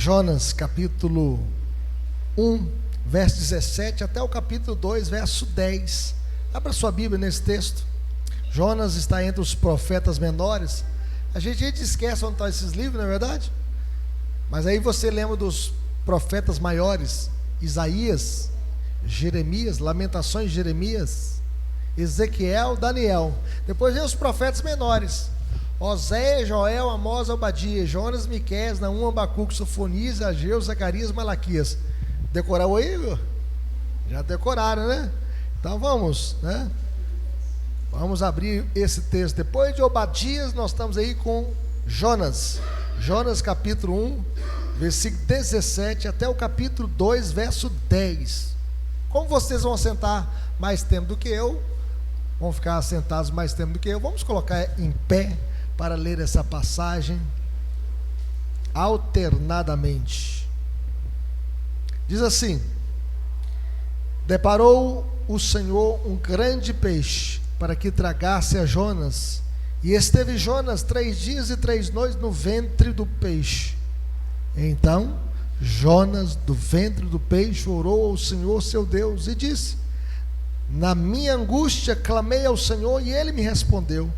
Jonas, capítulo 1, verso 17, até o capítulo 2, verso 10. Abra sua Bíblia nesse texto. Jonas está entre os profetas menores. A gente esquece onde estão esses livros, não é verdade? Mas aí você lembra dos profetas maiores: Isaías, Jeremias, Lamentações de Jeremias, Ezequiel, Daniel. Depois vem os profetas menores: Oséias, Joel, Amós, Obadias, Jonas, Miqueias, Naum, Abacuque, Sofonias, Ageu, Zacarias, Malaquias. Decorou aí? Já decoraram, né? Então vamos, né? Vamos abrir esse texto. Depois de Obadias, nós estamos aí com Jonas. Jonas capítulo 1, versículo 17 até o capítulo 2, verso 10. Como vocês vão sentar mais tempo do que eu, vão ficar sentados mais tempo do que eu, vamos colocar em pé para ler essa passagem alternadamente. Diz assim: deparou o Senhor um grande peixe para que tragasse a Jonas, e esteve Jonas 3 dias e 3 noites no ventre do peixe. Então Jonas, do ventre do peixe, orou ao Senhor seu Deus e disse: na minha angústia clamei ao Senhor, e ele me respondeu.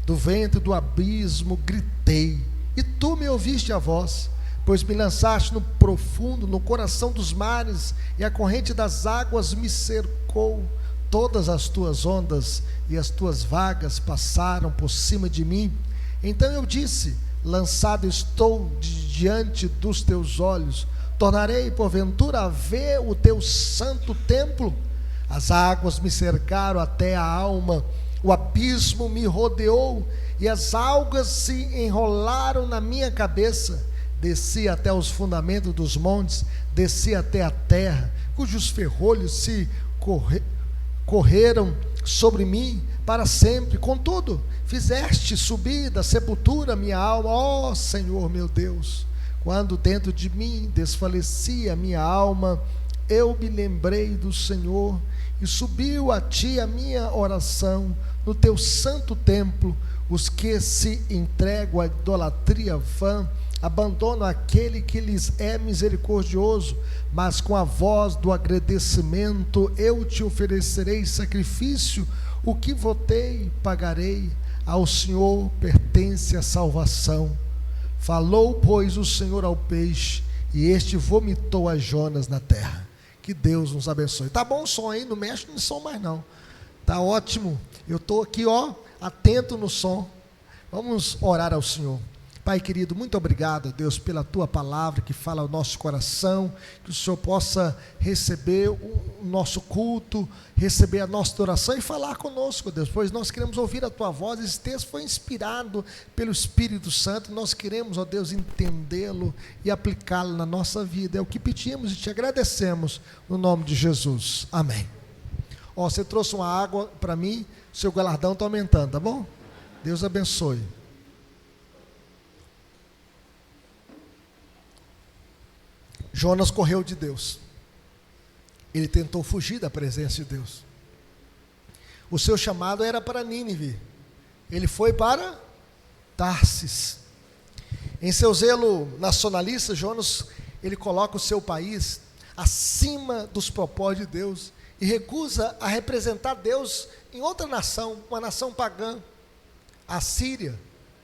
Do ventre do abismo gritei, e tu me ouviste a voz, pois me lançaste no profundo, no coração dos mares, e a corrente das águas me cercou. Todas as tuas ondas e as tuas vagas passaram por cima de mim. Então eu disse: lançado estou diante dos teus olhos. Tornarei porventura a ver o teu santo templo? As águas me cercaram até a alma, o abismo me rodeou, e as algas se enrolaram na minha cabeça. Desci até os fundamentos dos montes, desci até a terra, cujos ferrolhos se correram sobre mim para sempre. Contudo, fizeste subir da sepultura minha alma, ó Senhor meu Deus. Quando dentro de mim desfalecia a minha alma, eu me lembrei do Senhor, e subiu a ti a minha oração no teu santo templo. Os que se entregam à idolatria vã abandonam aquele que lhes é misericordioso, mas com a voz do agradecimento eu te oferecerei sacrifício. O que votei pagarei, ao Senhor pertence a salvação. Falou, pois, o Senhor ao peixe, e este vomitou a Jonas na terra. Que Deus nos abençoe. Tá bom o som aí, não mexe no som mais não. Tá ótimo. Eu estou aqui, atento no som. Vamos orar ao Senhor. Pai querido, muito obrigado, Deus, pela tua palavra que fala ao nosso coração. Que o Senhor possa receber o nosso culto, receber a nossa oração e falar conosco, Deus, pois nós queremos ouvir a tua voz. Esse texto foi inspirado pelo Espírito Santo. Nós queremos, ó Deus, entendê-lo e aplicá-lo na nossa vida. É o que pedimos e te agradecemos no nome de Jesus. Amém. Você trouxe uma água para mim, seu galardão está aumentando, tá bom? Deus abençoe. Jonas correu de Deus. Ele tentou fugir da presença de Deus. O seu chamado era para Nínive. Ele foi para Tarsis. Em seu zelo nacionalista, Jonas, ele coloca o seu país acima dos propósitos de Deus e recusa a representar Deus em outra nação, uma nação pagã, a Síria,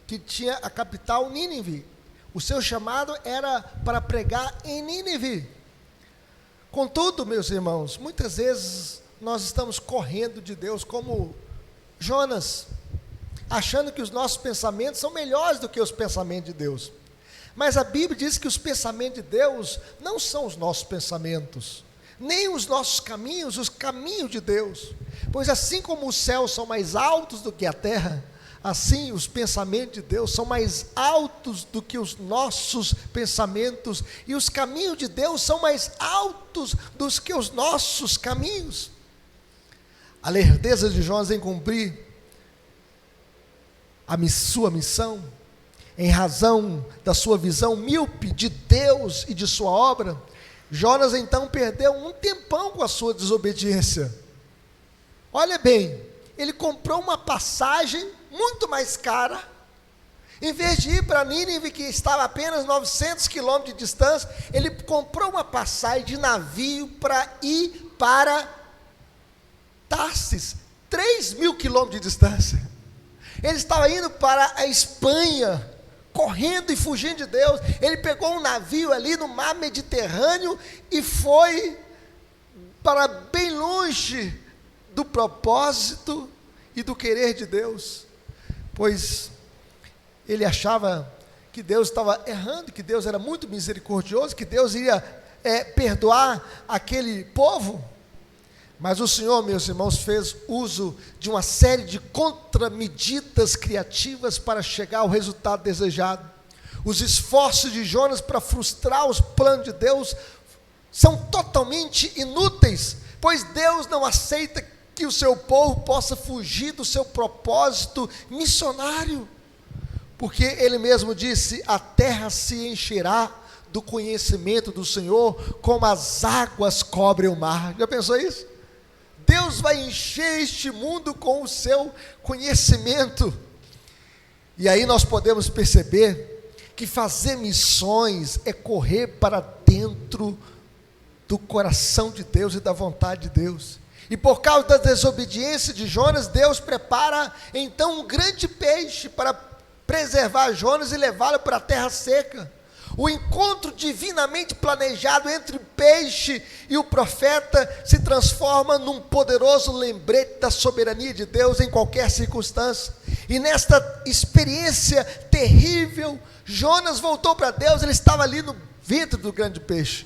que tinha a capital Nínive. O seu chamado era para pregar em Nínive. Contudo, meus irmãos, muitas vezes nós estamos correndo de Deus como Jonas, achando que os nossos pensamentos são melhores do que os pensamentos de Deus. Mas a Bíblia diz que os pensamentos de Deus não são os nossos pensamentos, nem os nossos caminhos, os caminhos de Deus. Pois assim como os céus são mais altos do que a terra, assim os pensamentos de Deus são mais altos do que os nossos pensamentos, e os caminhos de Deus são mais altos do que os nossos caminhos. A lerdeza de Jonas em cumprir sua missão, em razão da sua visão míope de Deus e de sua obra, Jonas então perdeu um tempão com a sua desobediência. Olha bem, ele comprou uma passagem muito mais cara, Em vez de ir para Nínive, que estava a apenas 900 quilômetros de distância, ele comprou uma passagem de navio para ir para Tarsis, 3.000 quilômetros de distância. Ele estava indo para a Espanha, correndo e fugindo de Deus. Ele pegou um navio ali no mar Mediterrâneo e foi para bem longe do propósito e do querer de Deus, pois ele achava que Deus estava errando, que Deus era muito misericordioso, que Deus iria perdoar aquele povo. Mas o Senhor, meus irmãos, fez uso de uma série de contramedidas criativas para chegar ao resultado desejado. Os esforços de Jonas para frustrar os planos de Deus são totalmente inúteis, pois Deus não aceita que o seu povo possa fugir do seu propósito missionário, porque Ele mesmo disse: a terra se encherá do conhecimento do Senhor, como as águas cobrem o mar. Já pensou isso? Deus vai encher este mundo com o seu conhecimento. E aí nós podemos perceber que fazer missões é correr para dentro do coração de Deus e da vontade de Deus. E por causa da desobediência de Jonas, Deus prepara então um grande peixe para preservar Jonas e levá-lo para a terra seca. O encontro divinamente planejado entre o peixe e o profeta se transforma num poderoso lembrete da soberania de Deus em qualquer circunstância. E nesta experiência terrível, Jonas voltou para Deus. Ele estava ali no ventre do grande peixe.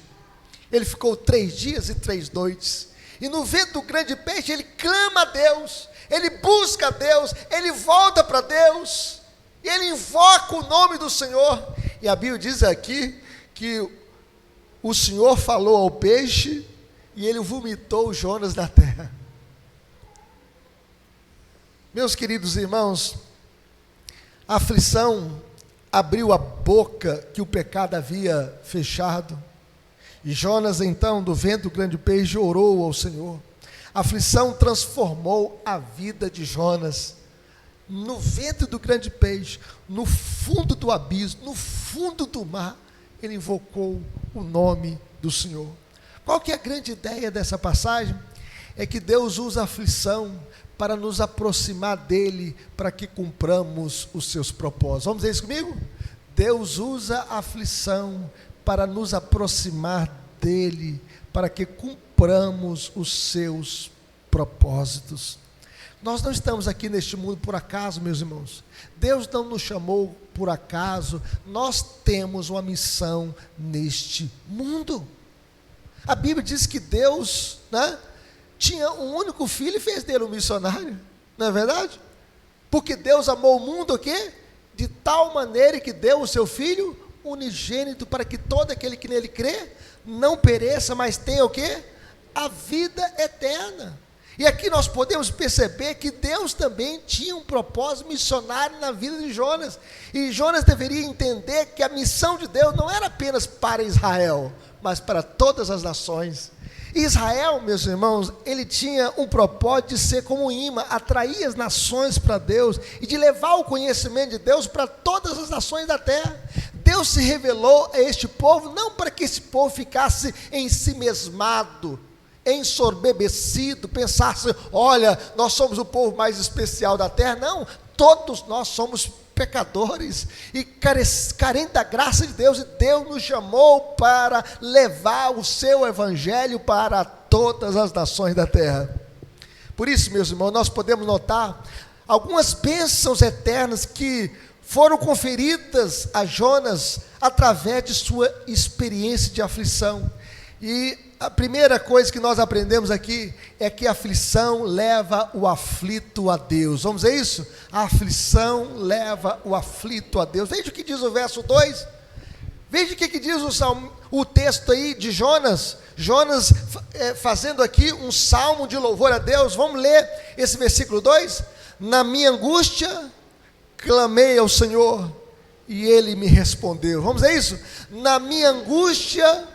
Ele ficou 3 dias e 3 noites. E no ventre do grande peixe ele clama a Deus, ele busca a Deus, ele volta para Deus, e ele invoca o nome do Senhor. E a Bíblia diz aqui que o Senhor falou ao peixe e ele vomitou Jonas da terra. Meus queridos irmãos, a aflição abriu a boca que o pecado havia fechado. E Jonas então, do ventre do grande peixe, orou ao Senhor. A aflição transformou a vida de Jonas. No ventre do grande peixe, no fundo do abismo, no fundo do mar, ele invocou o nome do Senhor. Qual que é a grande ideia dessa passagem? É que Deus usa a aflição para nos aproximar dele, para que cumpramos os seus propósitos. Vamos dizer isso comigo? Deus usa a aflição para nos aproximar dele, para que cumpramos os seus propósitos. Nós não estamos aqui neste mundo por acaso, meus irmãos. Deus não nos chamou por acaso. Nós temos uma missão neste mundo. A Bíblia diz que Deus, tinha um único filho e fez dele um missionário. Não é verdade? Porque Deus amou o mundo o quê? De tal maneira que deu o seu filho unigênito, para que todo aquele que nele crê não pereça, mas tenha o quê? A vida eterna. E aqui nós podemos perceber que Deus também tinha um propósito missionário na vida de Jonas. E Jonas deveria entender que a missão de Deus não era apenas para Israel, mas para todas as nações. Israel, meus irmãos, ele tinha um propósito de ser como um imã, atrair as nações para Deus e de levar o conhecimento de Deus para todas as nações da terra. Deus se revelou a este povo não para que esse povo ficasse em si mesmado, ensoberbecido, pensasse: olha, nós somos o povo mais especial da terra. Não, todos nós somos pecadores e carentes da graça de Deus, e Deus nos chamou para levar o seu evangelho para todas as nações da terra. Por isso, meus irmãos, nós podemos notar algumas bênçãos eternas que foram conferidas a Jonas através de sua experiência de aflição. E a primeira coisa que nós aprendemos aqui é que a aflição leva o aflito a Deus. Vamos ver isso? A aflição leva o aflito a Deus. Veja o que diz o verso 2. Veja o que diz o texto aí de Jonas. Jonas fazendo aqui um salmo de louvor a Deus. Vamos ler esse versículo 2. Na minha angústia clamei ao Senhor e Ele me respondeu. Vamos ver isso? Na minha angústia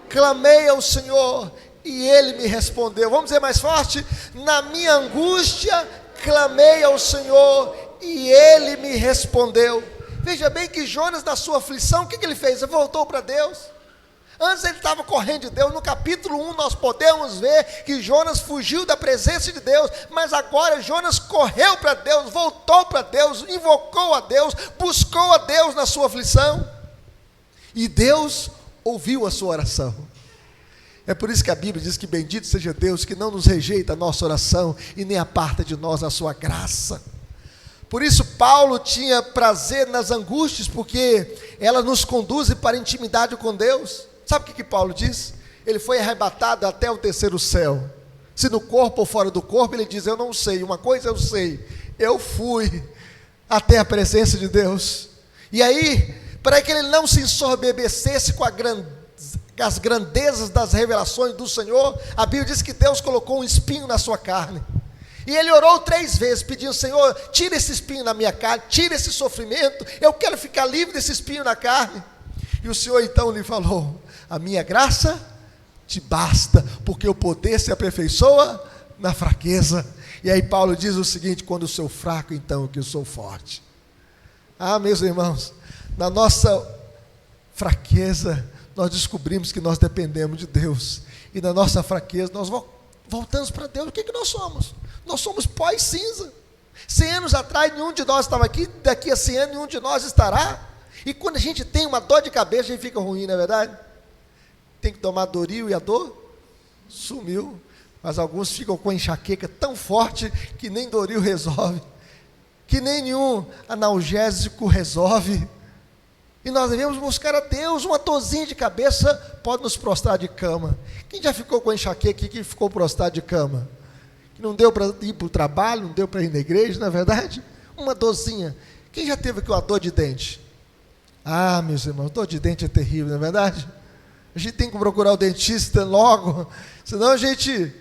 clamei ao Senhor e Ele me respondeu. Vamos dizer mais forte? Na minha angústia clamei ao Senhor e Ele me respondeu. Veja bem que Jonas, na sua aflição, o que ele fez? Ele voltou para Deus. Antes ele estava correndo de Deus. No capítulo 1 nós podemos ver que Jonas fugiu da presença de Deus, mas agora Jonas correu para Deus, voltou para Deus, invocou a Deus, buscou a Deus na sua aflição, e Deus ouviu a sua oração. É por isso que a Bíblia diz que bendito seja Deus, que não nos rejeita a nossa oração e nem aparta de nós a sua graça. Por isso Paulo tinha prazer nas angústias, porque elas nos conduzem para a intimidade com Deus. Sabe o que Paulo diz? Ele foi arrebatado até o terceiro céu. Se no corpo ou fora do corpo, ele diz: eu não sei, uma coisa eu sei, eu fui até a presença de Deus. E aí, para que ele não se ensoberbecesse com as grandezas das revelações do Senhor, a Bíblia diz que Deus colocou um espinho na sua carne. E ele orou 3 vezes, pedindo: Senhor, tira esse espinho na minha carne, tira esse sofrimento, eu quero ficar livre desse espinho na carne. E o Senhor então lhe falou: a minha graça te basta, porque o poder se aperfeiçoa na fraqueza. E aí Paulo diz o seguinte: quando eu sou fraco, então que eu sou forte. Ah, meus irmãos, na nossa fraqueza, nós descobrimos que nós dependemos de Deus. E na nossa fraqueza, nós voltamos para Deus. O que nós somos? Nós somos pó e cinza. 100 anos atrás, nenhum de nós estava aqui. Daqui a 100 anos, nenhum de nós estará. E quando a gente tem uma dor de cabeça, a gente fica ruim, não é verdade? Tem que tomar Doril e a dor sumiu. Mas alguns ficam com enxaqueca tão forte que nem Doril resolve, que nem nenhum analgésico resolve. E nós devemos buscar a Deus. Uma dorzinha de cabeça pode nos prostrar de cama. Quem já ficou com enxaqueca e que ficou prostrado de cama? Que não deu para ir para o trabalho, não deu para ir na igreja, não é verdade? Uma dorzinha. Quem já teve aqui uma dor de dente? Ah, meus irmãos, dor de dente é terrível, não é verdade? A gente tem que procurar o dentista logo, senão a gente,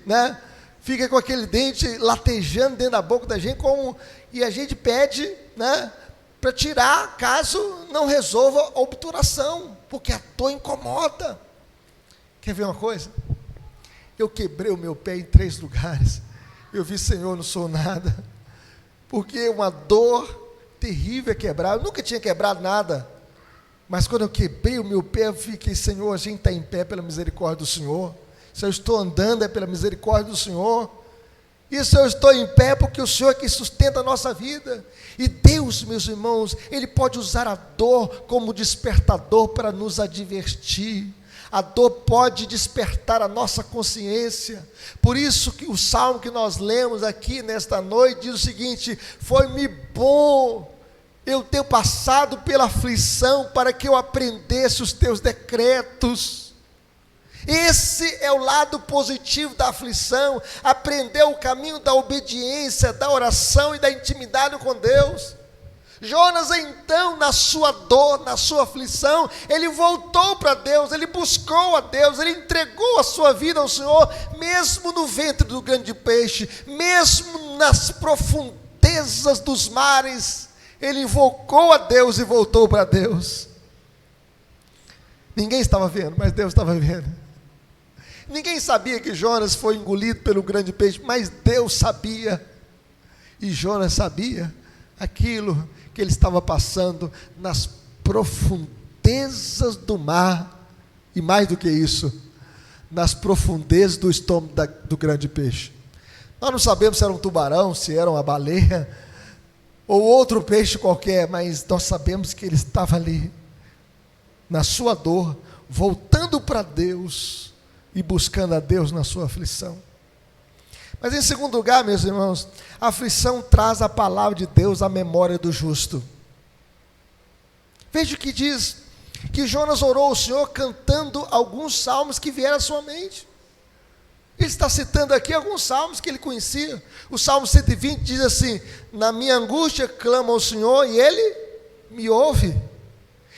fica com aquele dente latejando dentro da boca da gente, e a gente pede, para tirar, caso não resolva a obturação, porque a dor incomoda. Quer ver uma coisa? Eu quebrei o meu pé em 3 lugares. Eu vi: Senhor, não sou nada, porque uma dor terrível é quebrar. Eu nunca tinha quebrado nada, mas quando eu quebrei o meu pé, eu fiquei: Senhor, a gente está em pé pela misericórdia do Senhor. Se eu estou andando é pela misericórdia do Senhor. E se eu estou em pé, porque o Senhor é que sustenta a nossa vida. E Deus, meus irmãos, Ele pode usar a dor como despertador para nos advertir. A dor pode despertar a nossa consciência. Por isso que o salmo que nós lemos aqui nesta noite diz o seguinte: foi-me bom eu ter passado pela aflição, para que eu aprendesse os teus decretos. Esse é o lado positivo da aflição, aprender o caminho da obediência, da oração e da intimidade com Deus. Jonas então, na sua dor, na sua aflição, ele voltou para Deus, ele buscou a Deus, ele entregou a sua vida ao Senhor, mesmo no ventre do grande peixe, mesmo nas profundezas dos mares, ele invocou a Deus e voltou para Deus. Ninguém estava vendo, mas Deus estava vendo. Ninguém sabia que Jonas foi engolido pelo grande peixe, mas Deus sabia. E Jonas sabia aquilo que ele estava passando nas profundezas do mar, e mais do que isso, nas profundezas do estômago do grande peixe. Nós não sabemos se era um tubarão, se era uma baleia, ou outro peixe qualquer, mas nós sabemos que ele estava ali, na sua dor, voltando para Deus, e buscando a Deus na sua aflição. Mas em segundo lugar, meus irmãos, a aflição traz a palavra de Deus à memória do justo. Veja o que diz, que Jonas orou ao Senhor cantando alguns salmos que vieram à sua mente. Ele está citando aqui alguns salmos que ele conhecia. O Salmo 120 diz assim: na minha angústia clamo ao Senhor e Ele me ouve.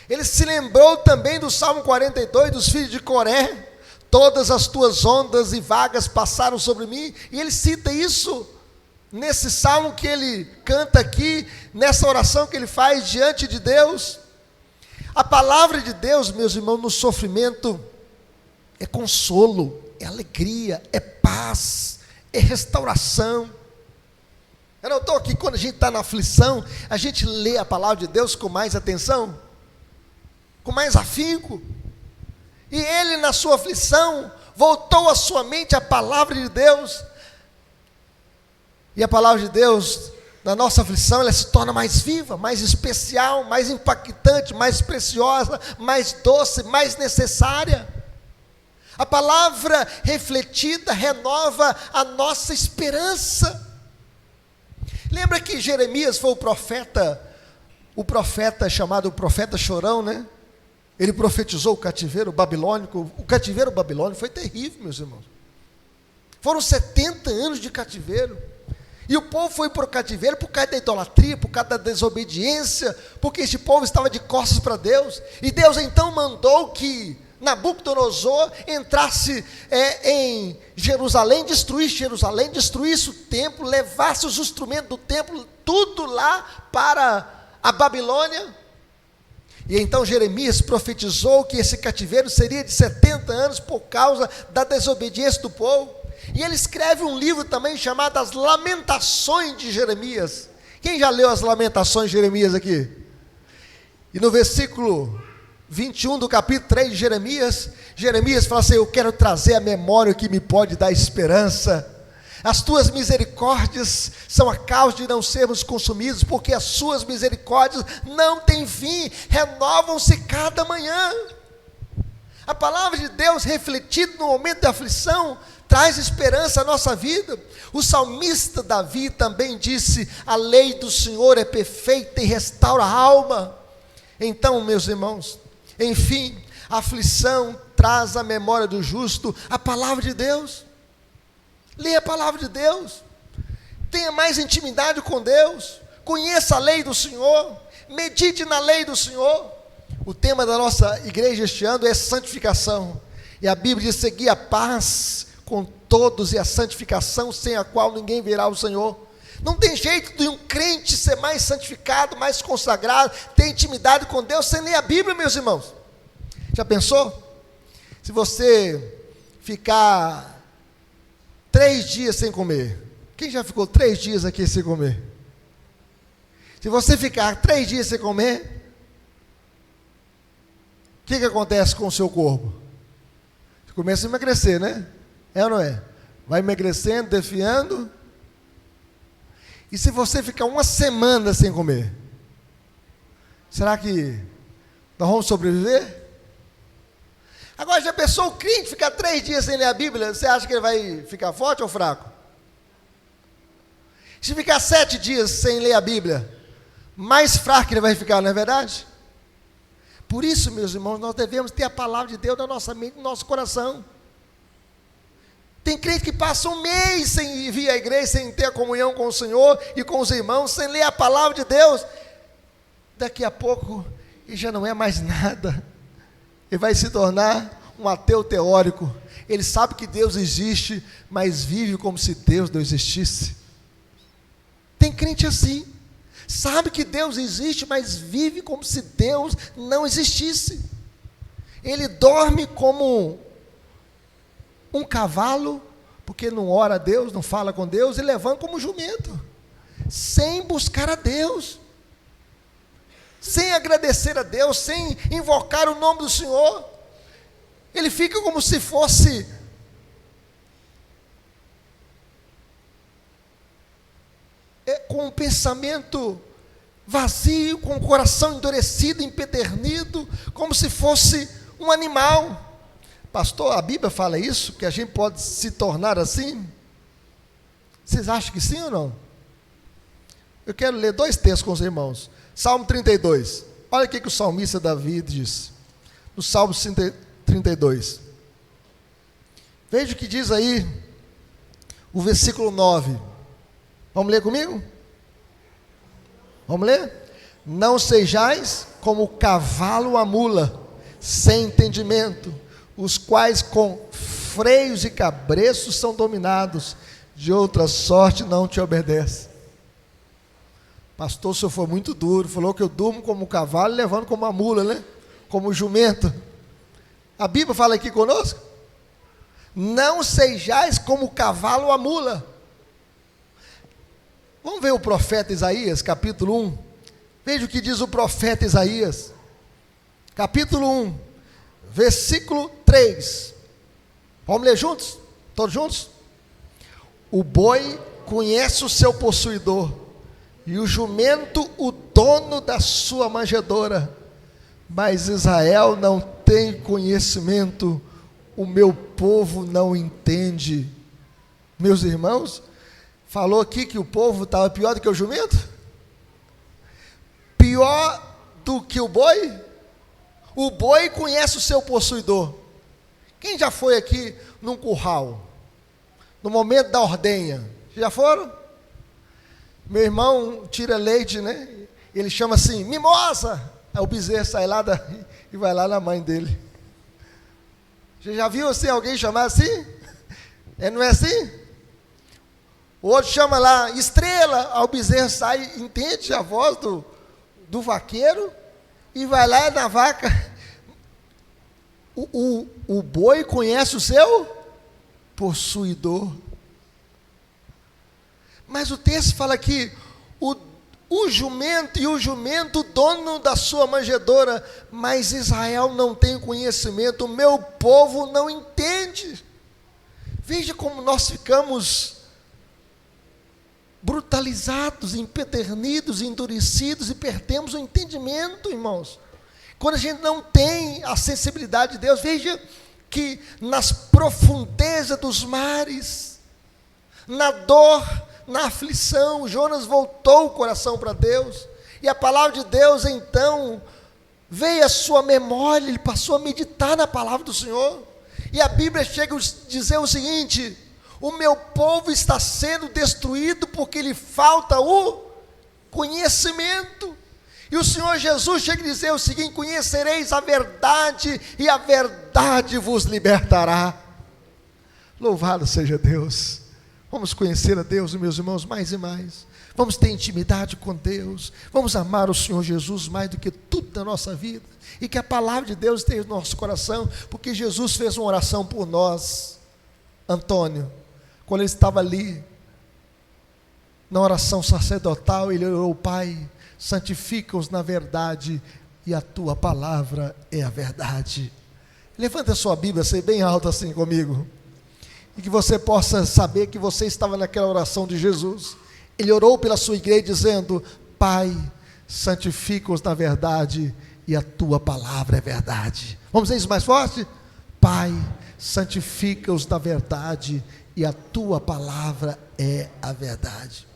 Ele se lembrou também do Salmo 42, dos filhos de Coré: todas as tuas ondas e vagas passaram sobre mim. E ele cita isso nesse salmo que ele canta aqui, nessa oração que ele faz diante de Deus. A palavra de Deus, meus irmãos, no sofrimento é consolo, é alegria, é paz, é restauração. Eu não estou aqui, quando a gente está na aflição, a gente lê a palavra de Deus com mais atenção, com mais afinco. E ele, na sua aflição, voltou à sua mente a palavra de Deus. E a palavra de Deus, na nossa aflição, ela se torna mais viva, mais especial, mais impactante, mais preciosa, mais doce, mais necessária. A palavra refletida renova a nossa esperança. Lembra que Jeremias foi o profeta chamado profeta chorão, né? Ele profetizou o cativeiro babilônico. O cativeiro babilônico foi terrível, meus irmãos. Foram 70 anos de cativeiro. E o povo foi para o cativeiro por causa da idolatria, por causa da desobediência, porque este povo estava de costas para Deus. E Deus então mandou que Nabucodonosor entrasse em Jerusalém, destruísse o templo, levasse os instrumentos do templo, tudo lá para a Babilônia. E então Jeremias profetizou que esse cativeiro seria de 70 anos por causa da desobediência do povo. E ele escreve um livro também chamado As Lamentações de Jeremias. Quem já leu as Lamentações de Jeremias aqui? E no versículo 21 do capítulo 3 de Jeremias fala assim: eu quero trazer a memória o que me pode dar esperança. As tuas misericórdias são a causa de não sermos consumidos, porque as suas misericórdias não têm fim, renovam-se cada manhã. A palavra de Deus refletida no momento da aflição traz esperança à nossa vida. O salmista Davi também disse: a lei do Senhor é perfeita e restaura a alma. Então, meus irmãos, enfim, a aflição traz à memória do justo a palavra de Deus. Leia a palavra de Deus, tenha mais intimidade com Deus, conheça a lei do Senhor, medite na lei do Senhor. O tema da nossa igreja este ano é santificação, e a Bíblia diz: seguir a paz com todos e a santificação, sem a qual ninguém verá o Senhor. Não tem jeito de um crente ser mais santificado, mais consagrado, ter intimidade com Deus, sem ler a Bíblia, meus irmãos. Já pensou? Se você ficar 3 dias sem comer. Quem já ficou 3 dias aqui sem comer? Se você ficar 3 dias sem comer, o que acontece com o seu corpo? Você começa a emagrecer, né? É ou não é? Vai emagrecendo, defiando. E se você ficar 1 semana sem comer? Será que nós vamos sobreviver? Agora, já pensou o crente ficar 3 dias sem ler a Bíblia? Você acha que ele vai ficar forte ou fraco? Se ficar 7 dias sem ler a Bíblia, mais fraco ele vai ficar, não é verdade? Por isso, meus irmãos, nós devemos ter a palavra de Deus na nossa mente, no nosso coração. Tem crente que passa 1 mês sem vir à igreja, sem ter a comunhão com o Senhor e com os irmãos, sem ler a palavra de Deus. Daqui a pouco, ele já não é mais nada. Ele vai se tornar um ateu teórico. Ele sabe que Deus existe, mas vive como se Deus não existisse. Tem crente assim, sabe que Deus existe, mas vive como se Deus não existisse. Ele dorme como um cavalo, porque não ora a Deus, não fala com Deus, e levanta como um jumento, sem buscar a Deus, sem agradecer a Deus, sem invocar o nome do Senhor. Ele fica como se fosse com um pensamento vazio, com o coração endurecido, empedernido, como se fosse um animal. Pastor, a Bíblia fala isso, que a gente pode se tornar assim? Vocês acham que sim ou não? Eu quero ler 2 textos com os irmãos. Salmo 32, olha o que o salmista Davi diz, no Salmo 32, veja o que diz aí, o versículo 9, vamos ler comigo? Vamos ler? Não sejais como o cavalo a mula, sem entendimento, os quais com freios e cabreços são dominados, de outra sorte não te obedece. Pastor, o senhor foi muito duro, falou que eu durmo como um cavalo, levando como uma mula, né? Como um jumento. A Bíblia fala aqui conosco: não sejais como o cavalo ou a mula. Vamos ver o profeta Isaías, capítulo 1. Veja o que diz o profeta Isaías, capítulo 1, versículo 3. Vamos ler juntos? Todos juntos? O boi conhece o seu possuidor, e o jumento o dono da sua manjedoura, mas Israel não tem conhecimento, o meu povo não entende. Meus irmãos, falou aqui que o povo estava pior do que o jumento? Pior do que o boi? O boi conhece o seu possuidor. Quem já foi aqui num curral, no momento da ordenha? Já foram? Meu irmão tira leite, né? Ele chama assim, mimosa. Aí o bezerro sai lá e vai lá na mãe dele. Você já viu assim, alguém chamar assim? Não é assim? O outro chama lá, estrela. Aí o bezerro sai, entende a voz do vaqueiro e vai lá na vaca. O boi conhece o seu possuidor. Mas o texto fala que o jumento e o jumento dono da sua manjedoura, mas Israel não tem conhecimento, o meu povo não entende. Veja como nós ficamos brutalizados, empedernidos, endurecidos e perdemos o entendimento, irmãos. Quando a gente não tem a sensibilidade de Deus, veja que nas profundezas dos mares, na dor, na aflição, Jonas voltou o coração para Deus, e a palavra de Deus então veio à sua memória, ele passou a meditar na palavra do Senhor, e a Bíblia chega a dizer o seguinte: o meu povo está sendo destruído porque lhe falta o conhecimento. E o Senhor Jesus chega a dizer o seguinte: conhecereis a verdade, e a verdade vos libertará. Louvado seja Deus. Vamos conhecer a Deus, meus irmãos, mais e mais. Vamos ter intimidade com Deus. Vamos amar o Senhor Jesus mais do que tudo na nossa vida. E que a palavra de Deus esteja no nosso coração, porque Jesus fez uma oração por nós, Antônio, quando ele estava ali, na oração sacerdotal, ele orou: Pai, santifica-os na verdade, e a tua palavra é a verdade. Levanta a sua Bíblia, sei bem alto assim comigo, e que você possa saber que você estava naquela oração de Jesus. Ele orou pela sua igreja dizendo: Pai, santifica-os na verdade, e a tua palavra é verdade. Vamos dizer isso mais forte? Pai, santifica-os na verdade, e a tua palavra é a verdade.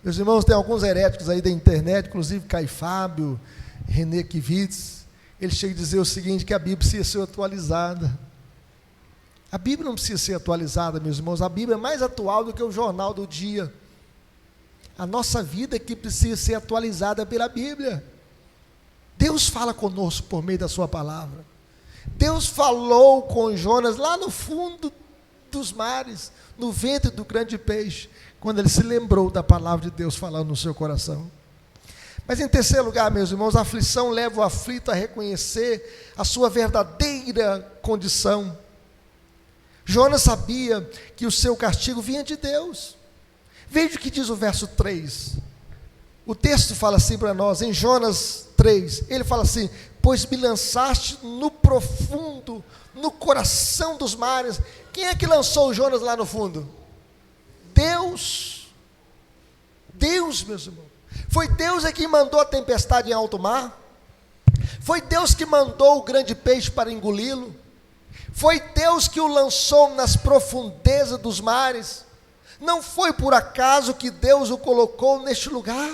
Meus irmãos, tem alguns heréticos aí da internet, inclusive Caifábio, René Kivitz, ele chega a dizer o seguinte, que a Bíblia precisa ser atualizada. A Bíblia não precisa ser atualizada, meus irmãos, a Bíblia é mais atual do que o jornal do dia. A nossa vida aqui precisa ser atualizada pela Bíblia. Deus fala conosco por meio da sua palavra. Deus falou com Jonas lá no fundo dos mares, no ventre do grande peixe, quando ele se lembrou da palavra de Deus falando no seu coração. Mas em terceiro lugar, meus irmãos, a aflição leva o aflito a reconhecer a sua verdadeira condição. Jonas sabia que o seu castigo vinha de Deus. Veja o que diz o verso 3. O texto fala assim para nós, em Jonas 3, ele fala assim: pois me lançaste no profundo, no coração dos mares. Quem é que lançou Jonas lá no fundo? Deus. Deus, meus irmãos. Foi Deus que mandou a tempestade em alto mar. Foi Deus que mandou o grande peixe para engoli-lo. Foi Deus que o lançou nas profundezas dos mares. Não foi por acaso que Deus o colocou neste lugar.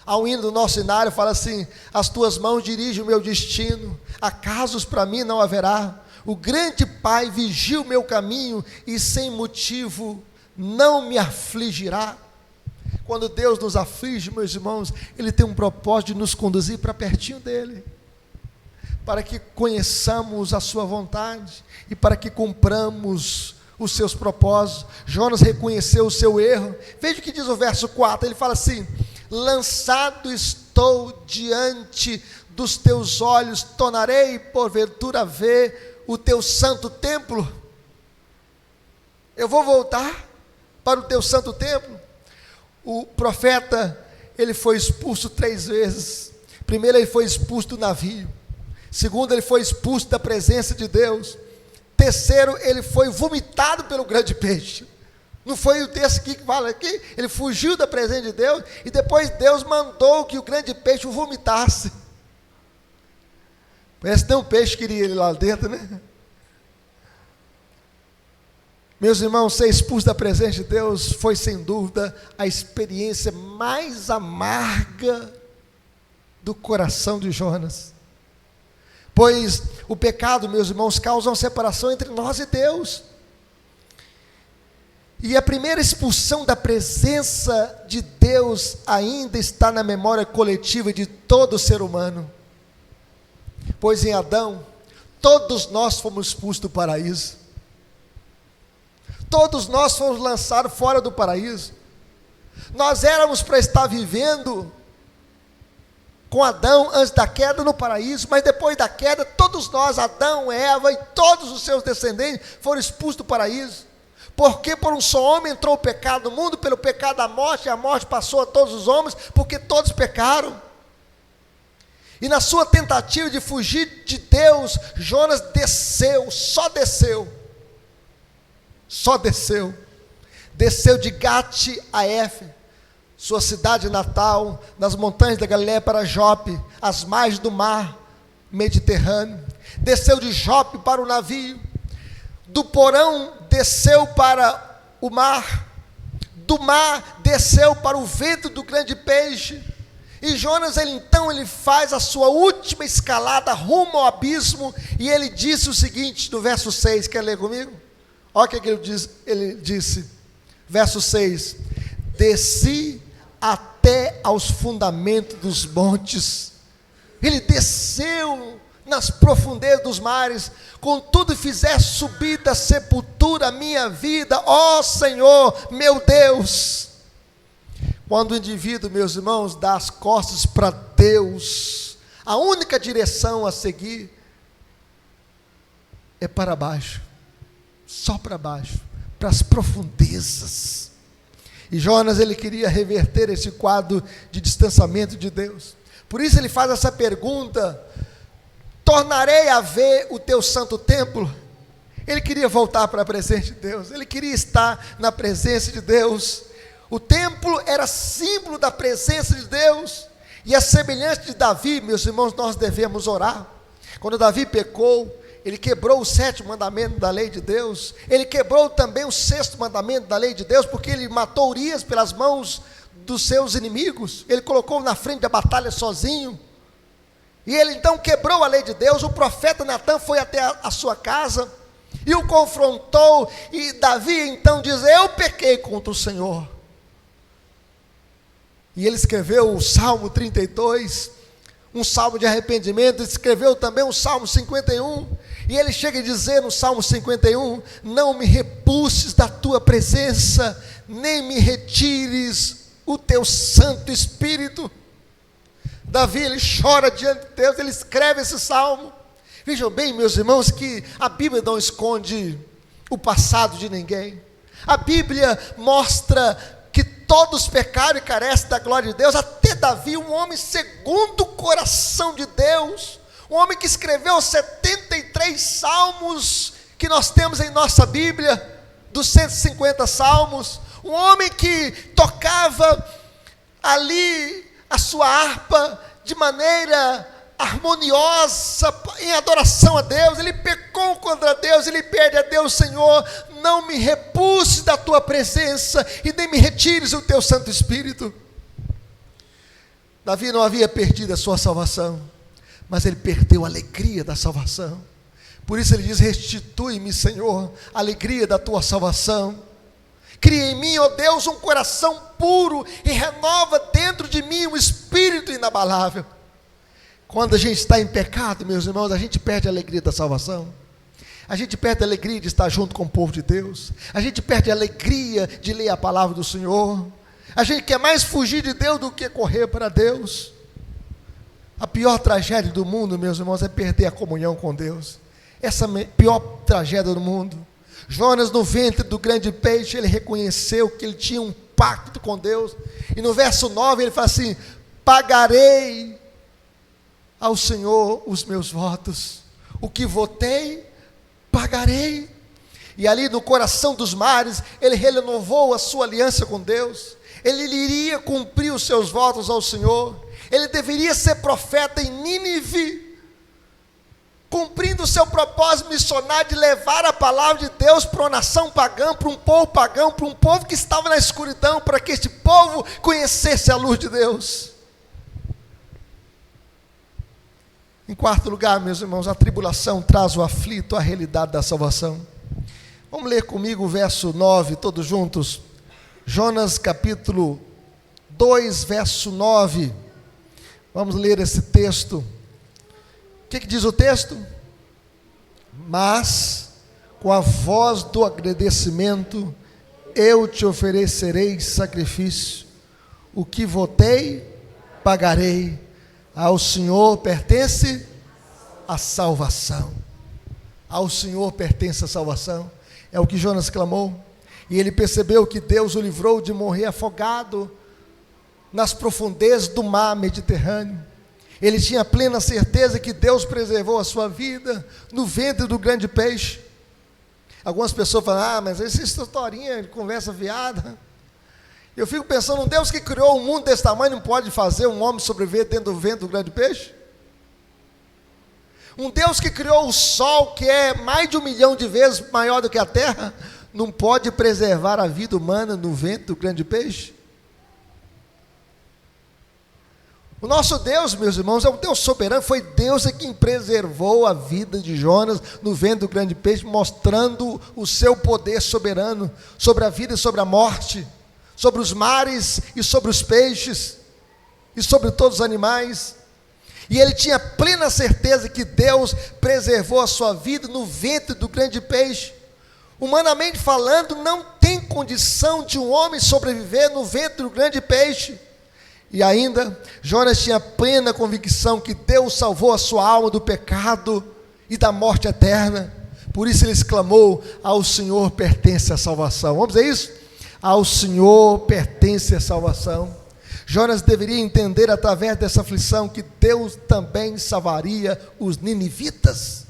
Ao hino do nosso cenário fala assim: as tuas mãos dirigem o meu destino, acasos para mim não haverá. O grande Pai vigia o meu caminho, e sem motivo não me afligirá. Quando Deus nos aflige, meus irmãos, Ele tem um propósito de nos conduzir para pertinho dEle, para que conheçamos a sua vontade, e para que cumpramos os seus propósitos. Jonas reconheceu o seu erro. Veja o que diz o verso 4, ele fala assim: lançado estou diante dos teus olhos, tornarei porventura ver o teu santo templo. Eu vou voltar para o teu santo templo. O profeta, ele foi expulso 3 vezes. Primeiro, ele foi expulso do navio. Segundo, ele foi expulso da presença de Deus. Terceiro, ele foi vomitado pelo grande peixe. Não foi o texto aqui que fala aqui? Ele fugiu da presença de Deus e depois Deus mandou que o grande peixe o vomitasse. Parece que tem um peixe que queria ele lá dentro, né? Meus irmãos, ser expulso da presença de Deus foi sem dúvida a experiência mais amarga do coração de Jonas. Pois o pecado, meus irmãos, causa uma separação entre nós e Deus. E a primeira expulsão da presença de Deus ainda está na memória coletiva de todo ser humano. Pois em Adão, todos nós fomos expulsos do paraíso. Todos nós fomos lançados fora do paraíso. Nós éramos para estar vivendo com Adão antes da queda no paraíso, mas depois da queda, todos nós, Adão, Eva e todos os seus descendentes foram expulsos do paraíso. Porque por um só homem entrou o pecado no mundo, pelo pecado a morte, e a morte passou a todos os homens, porque todos pecaram. E na sua tentativa de fugir de Deus, Jonas desceu, só desceu de Gate a Éfe, sua cidade natal, nas montanhas da Galiléia para Jope, às margens do mar Mediterrâneo. Desceu de Jope para o navio, do porão desceu para o mar, do mar desceu para o ventre do grande peixe. E Jonas, ele faz a sua última escalada rumo ao abismo, e ele disse o seguinte, no verso 6, quer ler comigo? Olha o que ele disse, verso 6, desci até aos fundamentos dos montes. Ele desceu nas profundezas dos mares, contudo fizer subir da sepultura a minha vida, ó Senhor, meu Deus. Quando o indivíduo, meus irmãos, dá as costas para Deus, a única direção a seguir é para baixo, só para baixo, para as profundezas. E Jonas, ele queria reverter esse quadro de distanciamento de Deus. Por isso ele faz essa pergunta: tornarei a ver o teu santo templo? Ele queria voltar para a presença de Deus, ele queria estar na presença de Deus. O templo era símbolo da presença de Deus, e a semelhança de Davi, meus irmãos, nós devemos orar. Quando Davi pecou, ele quebrou o 7º mandamento da lei de Deus, ele quebrou também o 6º mandamento da lei de Deus, porque ele matou Urias pelas mãos dos seus inimigos, ele colocou na frente da batalha sozinho, e ele então quebrou a lei de Deus. O profeta Natã foi até a sua casa, e o confrontou, e Davi então diz: eu pequei contra o Senhor. E ele escreveu o Salmo 32, um salmo de arrependimento, escreveu também o Salmo 51, e ele chega a dizer no Salmo 51, não me repulses da tua presença, nem me retires o teu Santo Espírito. Davi, ele chora diante de Deus, ele escreve esse salmo. Vejam bem, meus irmãos, que a Bíblia não esconde o passado de ninguém. A Bíblia mostra que todos pecaram e carecem da glória de Deus, até Davi, um homem segundo o coração de Deus, um homem que escreveu 73 salmos que nós temos em nossa Bíblia, dos 150 salmos, um homem que tocava ali a sua harpa de maneira harmoniosa, em adoração a Deus. Ele pecou contra Deus, ele pede a Deus: Senhor, não me repulse da tua presença, e nem me retires o teu Santo Espírito. Davi não havia perdido a sua salvação, mas ele perdeu a alegria da salvação. Por isso ele diz: restitui-me, Senhor, a alegria da tua salvação. Cria em mim, ó Deus, um coração puro, e renova dentro de mim um espírito inabalável. Quando a gente está em pecado, meus irmãos, a gente perde a alegria da salvação. A gente perde a alegria de estar junto com o povo de Deus. A gente perde a alegria de ler a palavra do Senhor. A gente quer mais fugir de Deus do que correr para Deus. A pior tragédia do mundo, meus irmãos, é perder a comunhão com Deus. Essa é a pior tragédia do mundo. Jonas, no ventre do grande peixe, ele reconheceu que ele tinha um pacto com Deus. E no verso 9 ele fala assim: pagarei ao Senhor os meus votos, o que votei, pagarei. E ali no coração dos mares, ele renovou a sua aliança com Deus. Ele iria cumprir os seus votos ao Senhor. Ele deveria ser profeta em Nínive, cumprindo o seu propósito missionário de levar a palavra de Deus para uma nação pagã, para um povo pagão, para um povo que estava na escuridão, para que este povo conhecesse a luz de Deus. Em quarto lugar, meus irmãos, a tribulação traz o aflito à realidade da salvação. Vamos ler comigo o verso 9, todos juntos. Jonas capítulo 2, verso 9. Vamos ler esse texto. O que diz o texto? Mas, com a voz do agradecimento, eu te oferecerei sacrifício. O que votei, pagarei. Ao Senhor pertence a salvação. Ao Senhor pertence a salvação. É o que Jonas clamou. E ele percebeu que Deus o livrou de morrer afogado nas profundezas do mar Mediterrâneo. Ele tinha plena certeza que Deus preservou a sua vida no ventre do grande peixe. Algumas pessoas falam: mas essa historinha de conversa fiada. Eu fico pensando, um Deus que criou um mundo desse tamanho não pode fazer um homem sobreviver dentro do ventre do grande peixe? Um Deus que criou o sol, que é mais de 1 milhão de vezes maior do que a terra, não pode preservar a vida humana no ventre do grande peixe? O nosso Deus, meus irmãos, é um Deus soberano. Foi Deus quem preservou a vida de Jonas no ventre do grande peixe, mostrando o seu poder soberano sobre a vida e sobre a morte, sobre os mares e sobre os peixes e sobre todos os animais. E ele tinha plena certeza que Deus preservou a sua vida no ventre do grande peixe. Humanamente falando, não tem condição de um homem sobreviver no ventre do grande peixe. E ainda, Jonas tinha plena convicção que Deus salvou a sua alma do pecado e da morte eterna. Por isso ele exclamou: ao Senhor pertence a salvação. Vamos dizer isso? Ao Senhor pertence a salvação. Jonas deveria entender através dessa aflição que Deus também salvaria os ninivitas,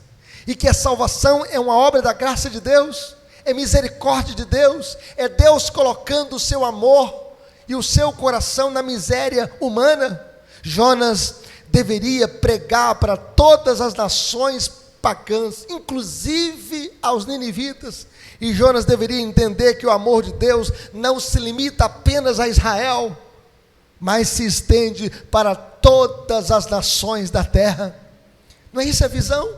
e que a salvação é uma obra da graça de Deus, é misericórdia de Deus, é Deus colocando o seu amor e o seu coração na miséria humana. Jonas deveria pregar para todas as nações pagãs, inclusive aos ninivitas, e Jonas deveria entender que o amor de Deus não se limita apenas a Israel, mas se estende para todas as nações da terra. Não é isso a visão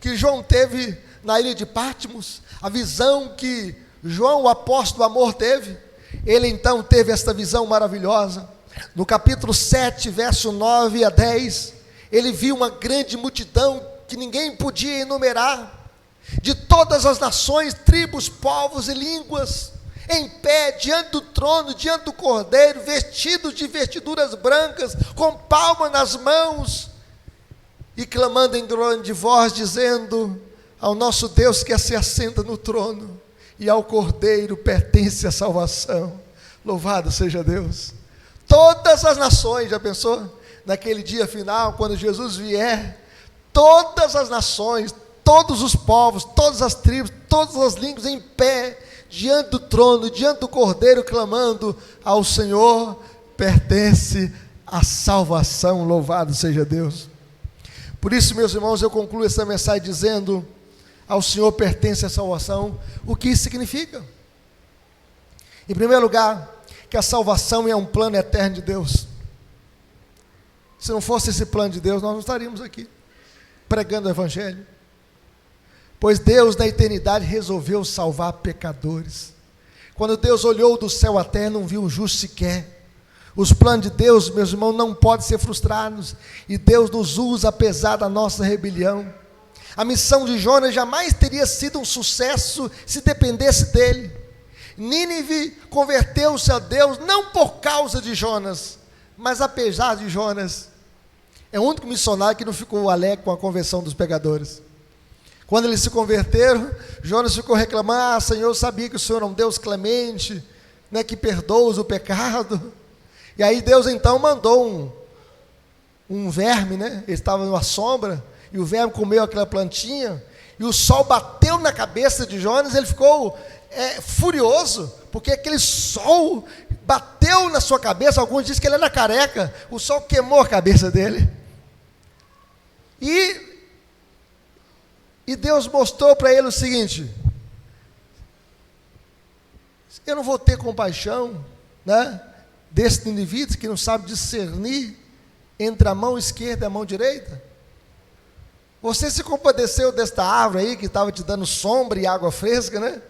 que João teve na ilha de Patmos? A visão que João, o apóstolo do amor, teve? Ele então teve esta visão maravilhosa. No capítulo 7, verso 9 a 10, ele viu uma grande multidão que ninguém podia enumerar, de todas as nações, tribos, povos e línguas, em pé, diante do trono, diante do Cordeiro, vestidos de vestiduras brancas, com palmas nas mãos, e clamando em grande voz, dizendo: ao nosso Deus que se assenta no trono, e ao Cordeiro pertence a salvação. Louvado seja Deus. Todas as nações, já pensou? Naquele dia final, quando Jesus vier, todas as nações, todos os povos, todas as tribos, todas as línguas em pé, diante do trono, diante do Cordeiro, clamando: ao Senhor pertence a salvação. Louvado seja Deus. Por isso, meus irmãos, eu concluo essa mensagem dizendo: ao Senhor pertence a salvação. O que isso significa? Em primeiro lugar, que a salvação é um plano eterno de Deus. Se não fosse esse plano de Deus, nós não estaríamos aqui pregando o Evangelho. Pois Deus na eternidade resolveu salvar pecadores. Quando Deus olhou do céu à terra, não viu um justo sequer. Os planos de Deus, meus irmãos, não podem ser frustrados, e Deus nos usa apesar da nossa rebelião. A missão de Jonas jamais teria sido um sucesso se dependesse dele. Nínive converteu-se a Deus não por causa de Jonas, mas apesar de Jonas. É o único missionário que não ficou alegre com a conversão dos pecadores. Quando eles se converteram, Jonas ficou reclamando: Senhor, eu sabia que o Senhor é um Deus clemente, né, que perdoa o pecado. E aí Deus então mandou um verme, né? Ele estava numa sombra, e o verme comeu aquela plantinha, e o sol bateu na cabeça de Jonas. Ele ficou furioso, porque aquele sol bateu na sua cabeça. Alguns dizem que ele era careca, o sol queimou a cabeça dele. E Deus mostrou para ele o seguinte: eu não vou ter compaixão, né, desse indivíduo que não sabe discernir entre a mão esquerda e a mão direita? Você se compadeceu desta árvore aí que estava te dando sombra e água fresca, né?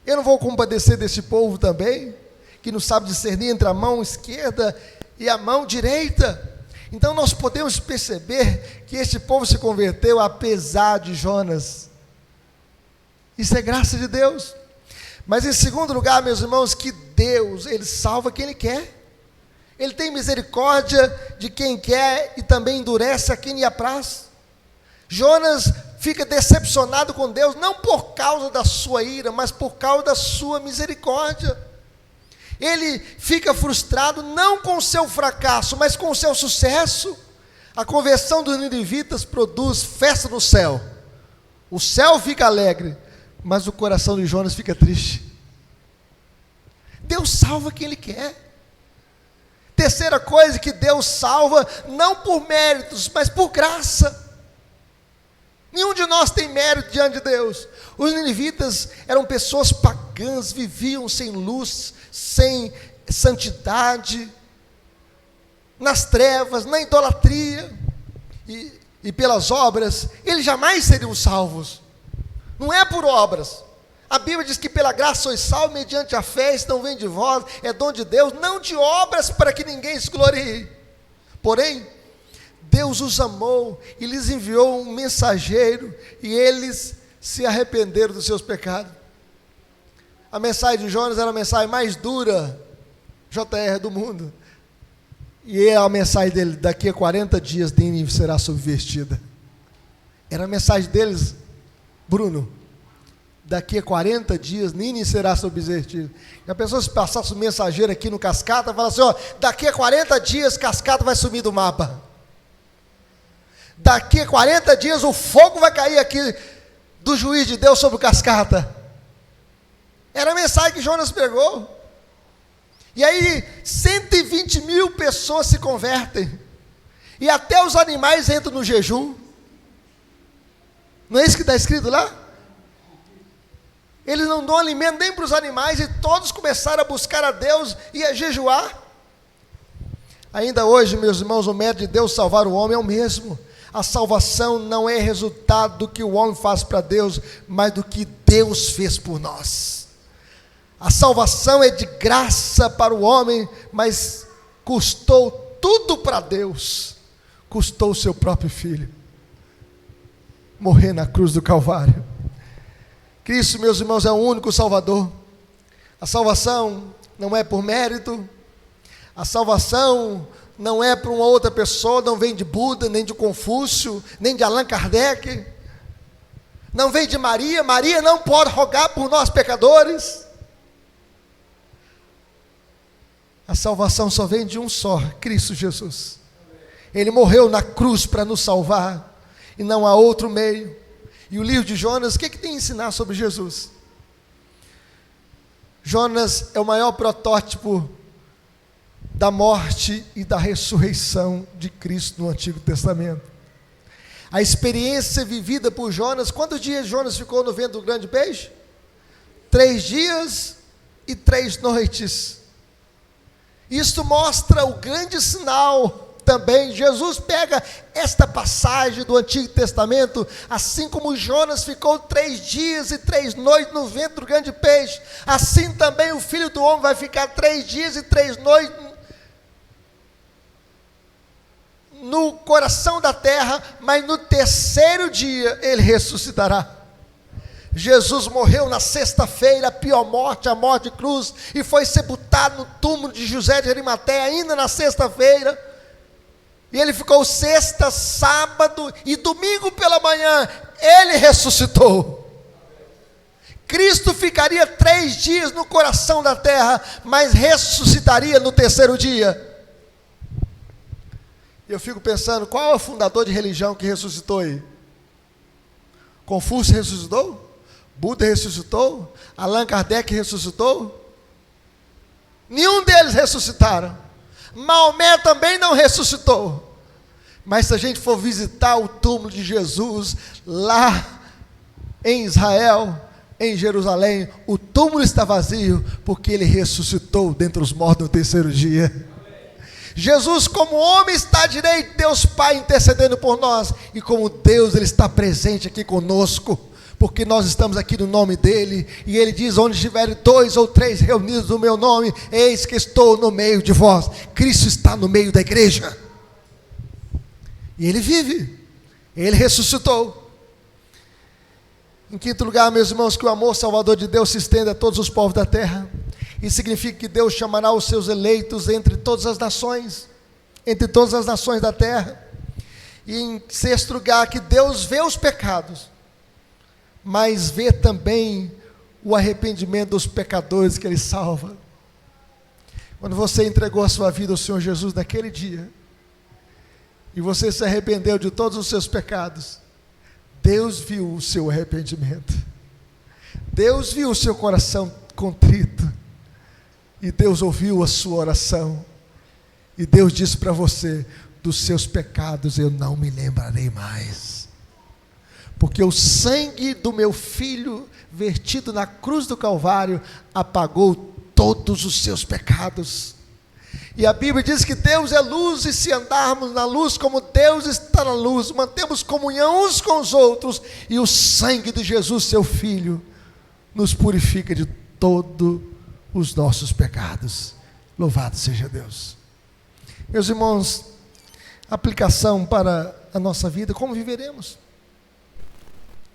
Eu não vou compadecer desse povo também, que não sabe discernir entre a mão esquerda e a mão direita? Então nós podemos perceber que este povo se converteu apesar de Jonas. Isso é graça de Deus. Mas em segundo lugar, meus irmãos, que Deus, Ele salva quem Ele quer. Ele tem misericórdia de quem quer e também endurece a quem lhe apraz. Jonas fica decepcionado com Deus, não por causa da sua ira, mas por causa da sua misericórdia. Ele fica frustrado não com o seu fracasso, mas com o seu sucesso. A conversão dos ninivitas produz festa no céu. O céu fica alegre, mas o coração de Jonas fica triste. Deus salva quem Ele quer. Terceira coisa, que Deus salva não por méritos, mas por graça. Nenhum de nós tem mérito diante de Deus. Os ninivitas eram pessoas pagãs, viviam sem luz, sem santidade, nas trevas, na idolatria, e pelas obras, eles jamais seriam salvos. Não é por obras. A Bíblia diz que pela graça sois salvos mediante a fé, isso não vem de vós, é dom de Deus, não de obras para que ninguém se glorie. Porém, Deus os amou e lhes enviou um mensageiro, e eles se arrependeram dos seus pecados. A mensagem de Jonas era a mensagem mais dura, JR, do mundo. E a mensagem dele: daqui a 40 dias Nínive será subvertida. Era a mensagem deles, Bruno: daqui a 40 dias Nínive será subvertida. E a pessoa, se passasse o mensageiro aqui no Cascata, fala assim: ó, daqui a 40 dias Cascata vai sumir do mapa. Daqui a 40 dias o fogo vai cair aqui do juiz de Deus sobre o Cascata. Era a mensagem que Jonas pregou. E aí 120 mil pessoas se convertem, e até os animais entram no jejum. Não é isso que está escrito lá? Eles não dão alimento nem para os animais, e todos começaram a buscar a Deus e a jejuar. Ainda hoje, meus irmãos, o mérito de Deus salvar o homem é o mesmo. A salvação não é resultado do que o homem faz para Deus, mas do que Deus fez por nós. A salvação é de graça para o homem, mas custou tudo para Deus. Custou o seu próprio Filho morrer na cruz do Calvário. Cristo, meus irmãos, é o único Salvador. A salvação não é por mérito. A salvação não é para uma outra pessoa, não vem de Buda, nem de Confúcio, nem de Allan Kardec. Não vem de Maria. Maria não pode rogar por nós pecadores. A salvação só vem de um só, Cristo Jesus. Ele morreu na cruz para nos salvar, e não há outro meio. E o livro de Jonas, o que tem a ensinar sobre Jesus? Jonas é o maior protótipo da morte e da ressurreição de Cristo no Antigo Testamento. A experiência vivida por Jonas, quantos dias Jonas ficou no ventre do grande peixe? 3 dias e 3 noites. Isto mostra o grande sinal também. Jesus pega esta passagem do Antigo Testamento, assim como Jonas ficou 3 dias e 3 noites no ventre do grande peixe, assim também o Filho do Homem vai ficar 3 dias e 3 noites no coração da terra, mas no 3º dia ele ressuscitará. Jesus morreu na sexta-feira, a pior morte, a morte de cruz, e foi sepultado no túmulo de José de Arimateia, ainda na sexta-feira. E ele ficou sexta, sábado e domingo pela manhã ele ressuscitou. Cristo ficaria 3 dias no coração da terra, mas ressuscitaria no 3º dia. Eu fico pensando, qual é o fundador de religião que ressuscitou aí? Confúcio ressuscitou? Buda ressuscitou? Allan Kardec ressuscitou? Nenhum deles ressuscitaram. Maomé também não ressuscitou. Mas se a gente for visitar o túmulo de Jesus lá em Israel, em Jerusalém, o túmulo está vazio, porque ele ressuscitou dentre os mortos no 3º dia. Jesus, como homem, está à direita de Deus Pai, intercedendo por nós, e como Deus, ele está presente aqui conosco, porque nós estamos aqui no nome dele, e ele diz: onde estiverem 2 ou 3 reunidos no meu nome, eis que estou no meio de vós. Cristo está no meio da igreja, e ele vive, ele ressuscitou. Em 5º lugar, meus irmãos, que o amor salvador de Deus se estenda a todos os povos da terra. Isso significa que Deus chamará os seus eleitos entre todas as nações da terra. E em 6º lugar, que Deus vê os pecados, mas vê também o arrependimento dos pecadores que ele salva. Quando você entregou a sua vida ao Senhor Jesus naquele dia, e você se arrependeu de todos os seus pecados, Deus viu o seu arrependimento, Deus viu o seu coração contrito, e Deus ouviu a sua oração, e Deus disse para você: dos seus pecados eu não me lembrarei mais, porque o sangue do meu filho vertido na cruz do Calvário apagou todos os seus pecados. E a Bíblia diz que Deus é luz, e se andarmos na luz como Deus está na luz, mantemos comunhão uns com os outros, e o sangue de Jesus, seu Filho, nos purifica de todo os nossos pecados. Louvado seja Deus. Meus irmãos, aplicação para a nossa vida: como viveremos?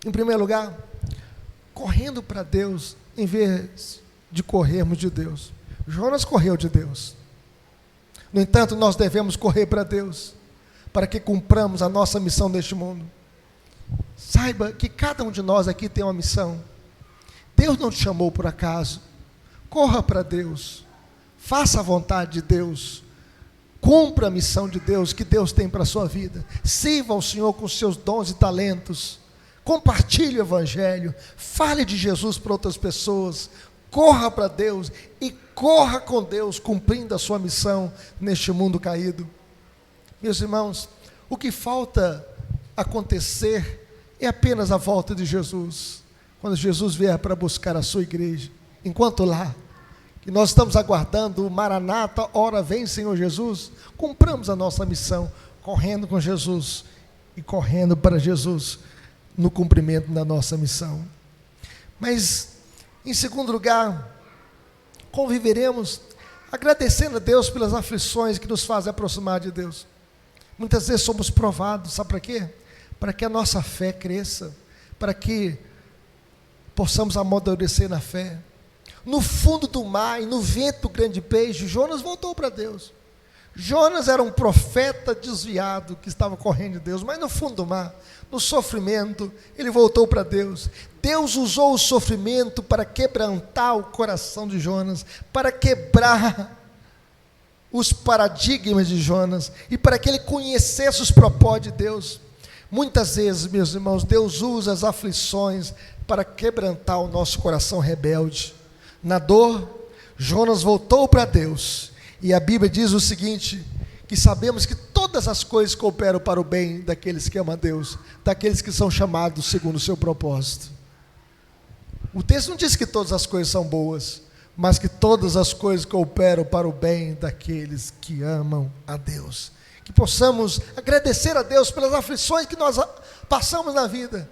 Em primeiro lugar, correndo para Deus, em vez de corrermos de Deus. Jonas correu de Deus. No entanto, nós devemos correr para Deus, para que cumpramos a nossa missão neste mundo. Saiba que cada um de nós aqui tem uma missão. Deus não te chamou por acaso. Corra para Deus, faça a vontade de Deus, cumpra a missão de Deus que Deus tem para a sua vida. Sirva ao Senhor com seus dons e talentos, compartilhe o Evangelho, fale de Jesus para outras pessoas, corra para Deus e corra com Deus, cumprindo a sua missão neste mundo caído. Meus irmãos, o que falta acontecer é apenas a volta de Jesus, quando Jesus vier para buscar a sua igreja. Enquanto lá, que nós estamos aguardando o Maranata, ora vem Senhor Jesus, cumpramos a nossa missão, correndo com Jesus e correndo para Jesus, no cumprimento da nossa missão. Mas, em segundo lugar, conviveremos agradecendo a Deus pelas aflições que nos fazem aproximar de Deus. Muitas vezes somos provados, sabe para quê? Para que a nossa fé cresça, para que possamos amadurecer na fé. No fundo do mar e no vento do grande peixe, Jonas voltou para Deus. Jonas era um profeta desviado que estava correndo de Deus, mas no fundo do mar, no sofrimento, ele voltou para Deus. Deus usou o sofrimento para quebrantar o coração de Jonas, para quebrar os paradigmas de Jonas e para que ele conhecesse os propósitos de Deus. Muitas vezes, meus irmãos, Deus usa as aflições para quebrantar o nosso coração rebelde. Na dor, Jonas voltou para Deus, e a Bíblia diz o seguinte, que sabemos que todas as coisas cooperam para o bem daqueles que amam a Deus, daqueles que são chamados segundo o seu propósito. O texto não diz que todas as coisas são boas, mas que todas as coisas cooperam para o bem daqueles que amam a Deus. Que possamos agradecer a Deus pelas aflições que nós passamos na vida,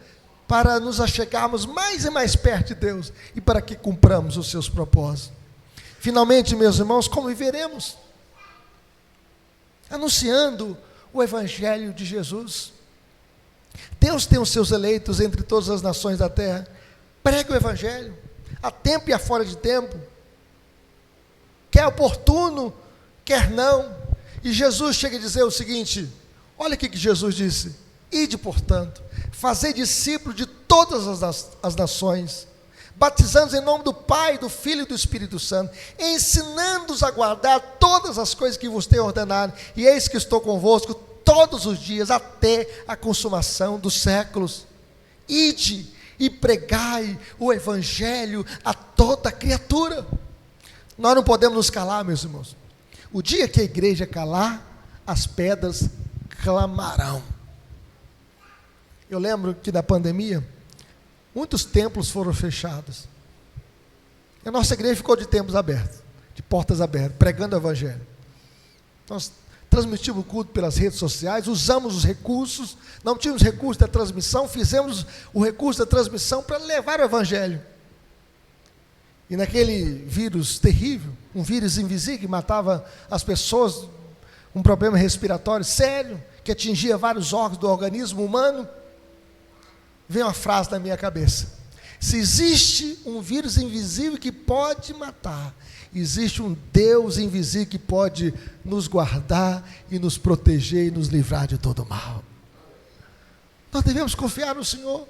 para nos achegarmos mais e mais perto de Deus, e para que cumpramos os seus propósitos. Finalmente, meus irmãos, como viveremos? Anunciando o Evangelho de Jesus. Deus tem os seus eleitos entre todas as nações da terra. Pregue o Evangelho, a tempo e a fora de tempo, quer oportuno, quer não. E Jesus chega a dizer o seguinte, olha o que Jesus disse: ide, portanto, Fazei discípulos de todas as nações, batizando-os em nome do Pai, do Filho e do Espírito Santo, ensinando-os a guardar todas as coisas que vos tenho ordenado, e eis que estou convosco todos os dias, até a consumação dos séculos. Ide e pregai o Evangelho a toda criatura. Nós não podemos nos calar, meus irmãos. O dia que a igreja calar, as pedras clamarão. Eu lembro que na pandemia, muitos templos foram fechados. E a nossa igreja ficou de templos abertos, de portas abertas, pregando o Evangelho. Nós transmitimos o culto pelas redes sociais, usamos os recursos, não tínhamos recurso da transmissão, fizemos o recurso da transmissão para levar o Evangelho. E naquele vírus terrível, um vírus invisível que matava as pessoas, um problema respiratório sério, que atingia vários órgãos do organismo humano, veio uma frase na minha cabeça: se existe um vírus invisível que pode matar, existe um Deus invisível que pode nos guardar e nos proteger e nos livrar de todo mal. Nós devemos confiar no Senhor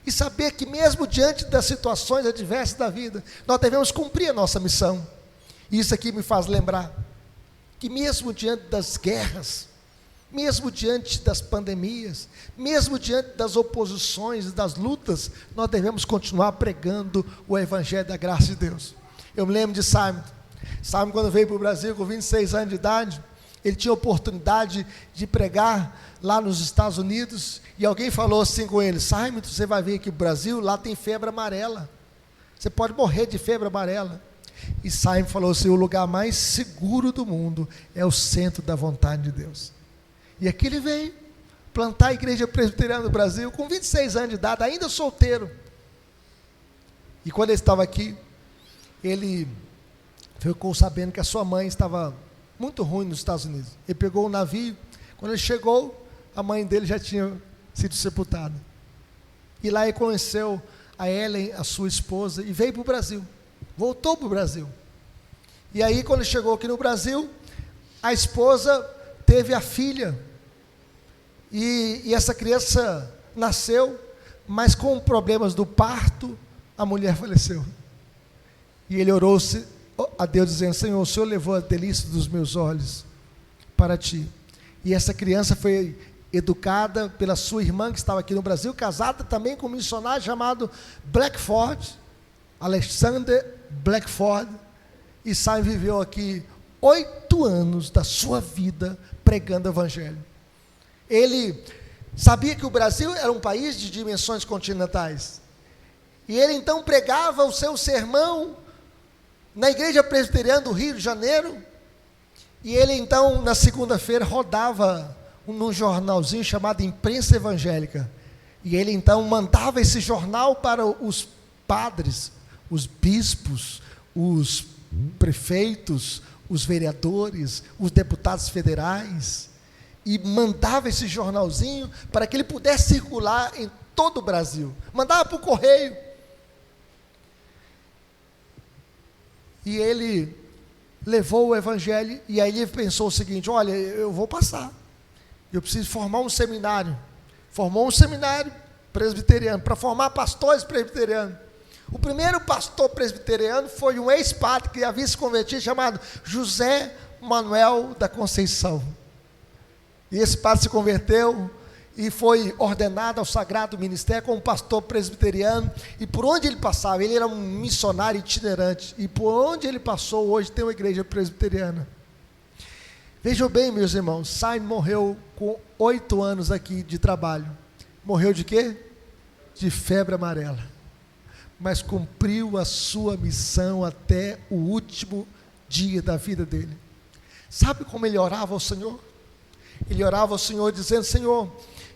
e saber que mesmo diante das situações adversas da vida, nós devemos cumprir a nossa missão. E isso aqui me faz lembrar que mesmo diante das guerras, mesmo diante das pandemias, mesmo diante das oposições e das lutas, nós devemos continuar pregando o Evangelho da graça de Deus. Eu me lembro de Simon, quando veio para o Brasil com 26 anos de idade, ele tinha a oportunidade de pregar lá nos Estados Unidos, e alguém falou assim com ele: Simon, você vai vir aqui para o Brasil, lá tem febre amarela, você pode morrer de febre amarela. E Simon falou assim: o lugar mais seguro do mundo é o centro da vontade de Deus. E aqui ele veio plantar a igreja presbiteriana do Brasil, com 26 anos de idade, ainda solteiro. E quando ele estava aqui, ele ficou sabendo que a sua mãe estava muito ruim nos Estados Unidos. Ele pegou um navio, quando ele chegou, a mãe dele já tinha sido sepultada. E lá ele conheceu a Ellen, a sua esposa, e veio para o Brasil, voltou para o Brasil. E aí, quando ele chegou aqui no Brasil, a esposa teve a filha, e essa criança nasceu, mas com problemas do parto, a mulher faleceu. E ele orou a Deus dizendo: Senhor, o Senhor levou a delícia dos meus olhos para ti. E essa criança foi educada pela sua irmã que estava aqui no Brasil, casada também com um missionário chamado Blackford, Alexander Blackford. E Simon viveu aqui 8 anos da sua vida pregando o Evangelho. Ele sabia que o Brasil era um país de dimensões continentais, e ele então pregava o seu sermão na igreja presbiteriana do Rio de Janeiro, e ele então na segunda-feira rodava num jornalzinho chamado Imprensa Evangélica, e ele então mandava esse jornal para os padres, os bispos, os prefeitos, os vereadores, os deputados federais, e mandava esse jornalzinho para que ele pudesse circular em todo o Brasil, mandava para o correio. E ele levou o Evangelho, e aí ele pensou o seguinte: olha, eu vou passar, eu preciso formar um seminário. Formou um seminário presbiteriano, para formar pastores presbiterianos. O primeiro pastor presbiteriano foi um ex-padre que havia se convertido, chamado José Manuel da Conceição. E esse padre se converteu e foi ordenado ao sagrado ministério como pastor presbiteriano, e por onde ele passava, ele era um missionário itinerante, e por onde ele passou, hoje tem uma igreja presbiteriana. Vejam bem, meus irmãos, Simon morreu com 8 anos aqui de trabalho. Morreu de quê? De febre amarela. Mas cumpriu a sua missão até o último dia da vida dele. Sabe como ele orava ao Senhor? Ele orava ao Senhor dizendo: Senhor,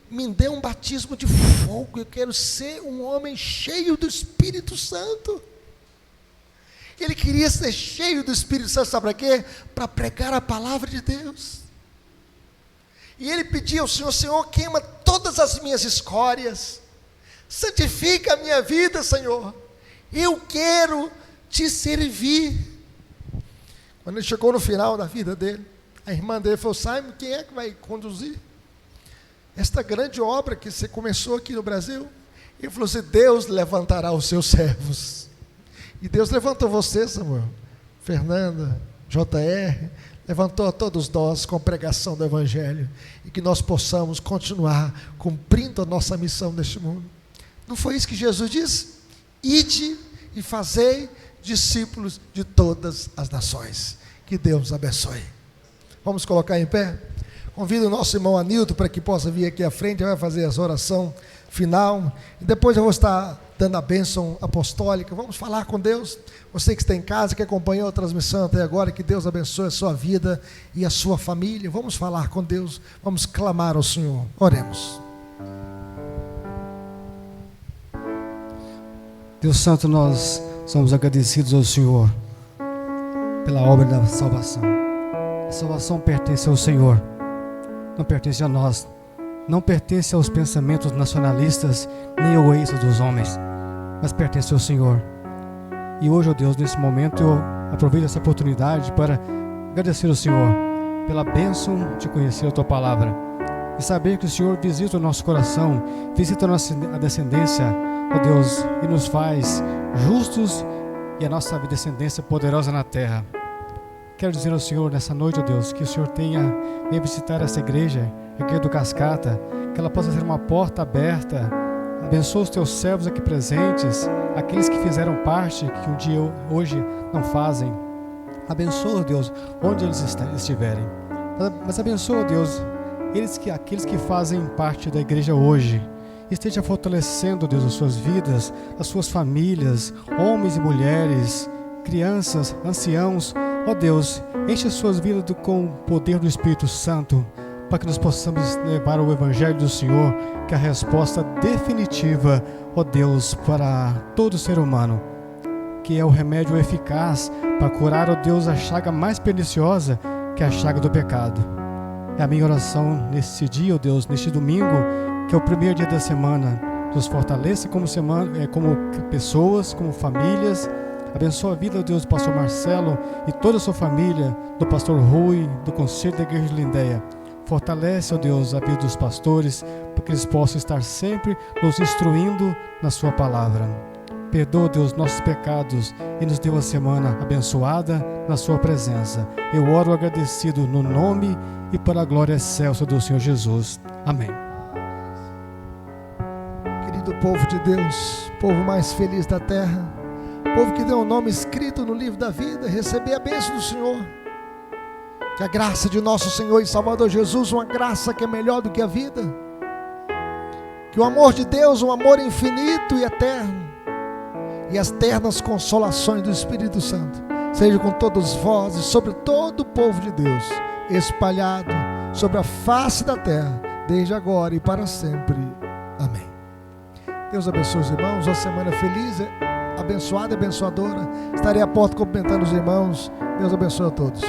me dê um batismo de fogo, eu quero ser um homem cheio do Espírito Santo. Ele queria ser cheio do Espírito Santo, sabe para quê? Para pregar a palavra de Deus. E ele pedia ao Senhor: Senhor, queima todas as minhas escórias, santifica a minha vida, Senhor, eu quero te servir. Quando ele chegou no final da vida dele, a irmã dele falou: Simon, quem é que vai conduzir? esta grande obra que você começou aqui no Brasil. Ele falou assim: Deus levantará os seus servos. E Deus levantou você, Samuel, Fernanda, JR, levantou a todos nós com a pregação do Evangelho, e que nós possamos continuar cumprindo a nossa missão neste mundo. Não foi isso que Jesus disse? Ide e fazei discípulos de todas as nações. Que Deus nos abençoe. Vamos colocar em pé? Convido o nosso irmão Anilton para que possa vir aqui à frente. Ele vai fazer a oração final, e depois eu vou estar dando a bênção apostólica. Vamos falar com Deus. Você que está em casa, que acompanhou a transmissão até agora, que Deus abençoe a sua vida e a sua família. Vamos falar com Deus, vamos clamar ao Senhor. Oremos. Deus Santo, nós somos agradecidos ao Senhor pela obra da salvação. A salvação pertence ao Senhor, não pertence a nós, não pertence aos pensamentos nacionalistas nem egoístas dos homens, mas pertence ao Senhor. E hoje, ó Deus, nesse momento eu aproveito essa oportunidade para agradecer ao Senhor pela bênção de conhecer a Tua Palavra e saber que o Senhor visita o nosso coração, visita a nossa descendência, ó Deus, e nos faz justos e a nossa descendência poderosa na terra. Quero dizer ao Senhor nessa noite, ó Deus, que o Senhor venha visitar essa igreja aqui do Cascata, que ela possa ser uma porta aberta. Abençoa os Teus servos aqui presentes, aqueles que fizeram parte, que um dia hoje não fazem. Abençoa, Deus, onde eles estiverem. Mas abençoa, Deus, aqueles que fazem parte da igreja hoje. Esteja fortalecendo, Deus, as suas vidas, as suas famílias, homens e mulheres, crianças, anciãos. Ó Deus, enche as suas vidas com o poder do Espírito Santo, para que nós possamos levar o Evangelho do Senhor, que é a resposta definitiva, ó Deus, para todo ser humano, que é o remédio eficaz para curar, ó Deus, a chaga mais perniciosa, que é a chaga do pecado. É a minha oração nesse dia, ó Deus, neste domingo, que é o primeiro dia da semana. Nos fortaleça como pessoas, como famílias. Abençoa a vida, ó Deus, do pastor Marcelo e toda a sua família, do pastor Rui, do Conselho da Igreja de Lindéia. Fortalece, ó Deus, a vida dos pastores, para que eles possam estar sempre nos instruindo na sua palavra. Perdoa, Deus, nossos pecados e nos dê uma semana abençoada na sua presença. Eu oro agradecido no nome e para a glória excelsa do Senhor Jesus. Amém. Querido povo de Deus, povo mais feliz da terra, povo que tem o nome escrito no livro da vida, receber a bênção do Senhor. Que a graça de nosso Senhor e Salvador Jesus, uma graça que é melhor do que a vida, que o amor de Deus, um amor infinito e eterno, e as ternas consolações do Espírito Santo, seja com todos vós e sobre todo o povo de Deus, espalhado sobre a face da terra, desde agora e para sempre. Amém. Deus abençoe os irmãos, uma semana feliz, abençoada e abençoadora. Estarei à porta cumprimentando os irmãos. Deus abençoe a todos.